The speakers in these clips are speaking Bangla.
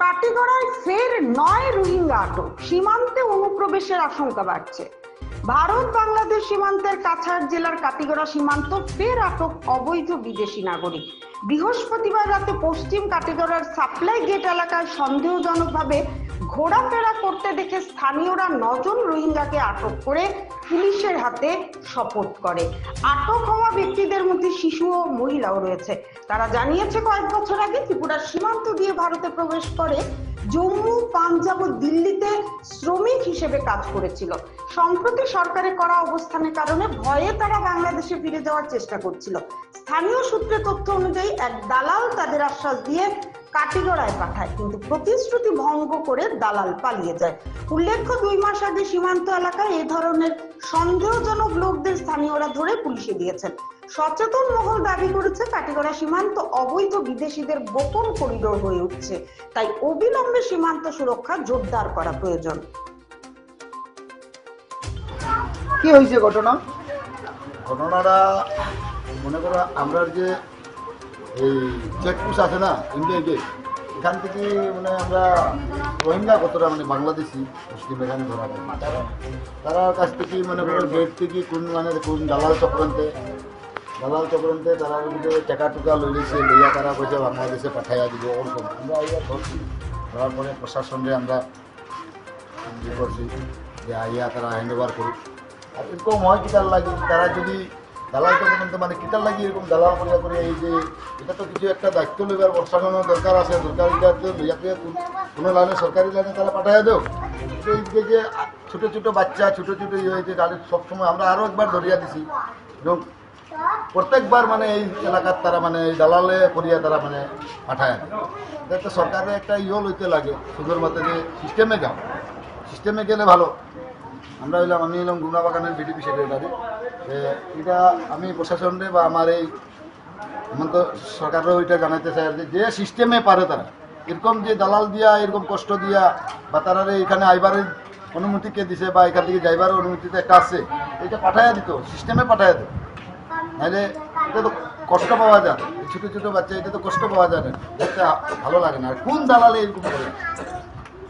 কাটিগড়ায় ফের 9 রোহিঙ্গা আটক, সীমান্তে অনুপ্রবেশের আশঙ্কা বাড়ছে। ভারত বাংলাদেশ সীমান্তের কাছাড় জেলার কাটিগড়া সীমান্ত ফের আটক অবৈধ বিদেশি নাগরিক। বৃহস্পতিবার রাতে পশ্চিম কাটিগড়ার সাপ্লাই গেট এলাকায় সন্দেহজনকভাবে ঘোরাফেরা করতে দেখে স্থানীয়রা 9 জন রোহিঙ্গাকে আটক করে পুলিশের হাতে সোপর্দ করে। আটক হওয়া ব্যক্তিদের মধ্যে শিশু ও মহিলাও রয়েছে। তারা জানিয়েছে, কয়েক বছর আগে ত্রিপুরার সীমান্ত দিয়ে ভারতে প্রবেশ করে জম্মু, পাঞ্জাব ও দিল্লিতে শ্রমিক হিসেবে কাজ করেছিল। সম্প্রতি সরকারের করা অবস্থানের কারণে ভয়ে তারা বাংলাদেশে ফিরে যাওয়ার চেষ্টা করছিল। স্থানীয় সূত্রে তথ্য অনুযায়ী এক দালাল তাদের আশ্বাস দিয়ে কাটিগড়ায় পাঠায়, কিন্তু প্রতিশ্রুতি ভঙ্গ করে দালাল পালিয়ে যায়। উল্লেখ্য, 2 মাস আগে সীমান্ত এলাকায় এই ধরনের সন্দেহজনক লোকদের স্থানীয়রা ধরে পুলিশে দিয়েছেন। সচেতন মহল দাবি করেছে, কাটিগড়া সীমান্ত অবৈধ বিদেশিদের গোপন করিডোর হয়ে উঠছে, তাই অবিলম্বে সীমান্ত সুরক্ষা জোরদার করা প্রয়োজন। কি হয়েছে ঘটনাটা মনে করো আমরা যে এই চেকপোস্ট আছে না, ইন্ডিয়া গেট, এখান থেকে মানে আমরা রোহিঙ্গা কতটা মানে বাংলাদেশি মুসলিম এখানে ধরা পড়ে তারা কাছ থেকে মনে করো গেট থেকে কোন দালাল চক্রান্তে তারা যদি টাকা টুকা লইয়া তারা কইছে বাংলাদেশে পাঠাইয়া দিব। ওরকম আমরা আইয়া ধরছি, ধরার পরে প্রশাসনে আমরা করছি যে আইয়া তারা হ্যান্ড ওভার করুক। আর এরকম হয় কিতার লাগি তারা যদি দালাল চক্রান্ত মানে কিতার লাগি এরকম দালাল করিয়া করে এই যে এটা তো কিছু একটা দায়িত্ব লইবার প্রশাসনের দরকার আছে। এটা লইয়াকে কোনো লাইনে সরকারি লাইনে তারা পাঠাইয়া দেও। এইদিকে যে ছোটো ছোটো বাচ্চা ছোটো ইয়ে হয়েছে তাদের সবসময় আমরা আরও একবার ধরিয়া দিছি এবং প্রত্যেকবার মানে এই এলাকার তারা মানে এই দালালে করিয়া তারা মানে পাঠায়। এটা সরকারের একটা ইয়ে লইতে লাগে সুন্দর মতো যে সিস্টেমে গেলে ভালো। আমি এলাম গুনাবাগানের বিডিপি সেক্রেটারি। এটা আমি প্রশাসনে বা আমার এই হেমন্ত সরকারও ওইটা জানাইতে চাই যে সিস্টেমে পারে তারা এরকম যে দালাল দিয়া এরকম কষ্ট দিয়া বা তারা এখানে আইবারের অনুমতি কে দিছে বা এখান থেকে যাইবার অনুমতিতে একটা আছে, এটা পাঠাইয়া দিত, সিস্টেমে পাঠাইয়া দিত। নাহলে এটা তো কষ্ট পাওয়া যায়, ছোটো ছোটো বাচ্চা এটা তো কষ্ট পাওয়া যায় না, দেখতে ভালো লাগে না। আর কোন দালালে এরকম করে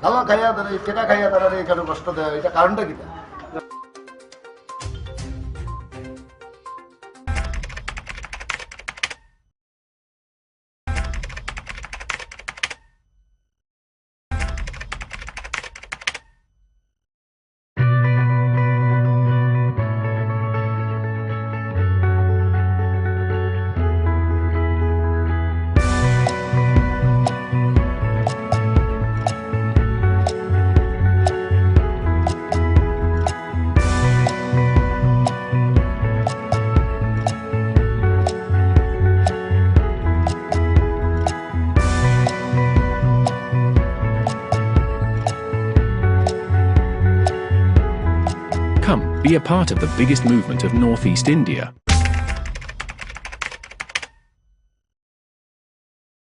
দালাল খাইয়া তারা টেকা খাইয়া তারা এখানে কষ্ট দেয়, এটা কারণটা কি? Come, be a part of the biggest movement of Northeast India.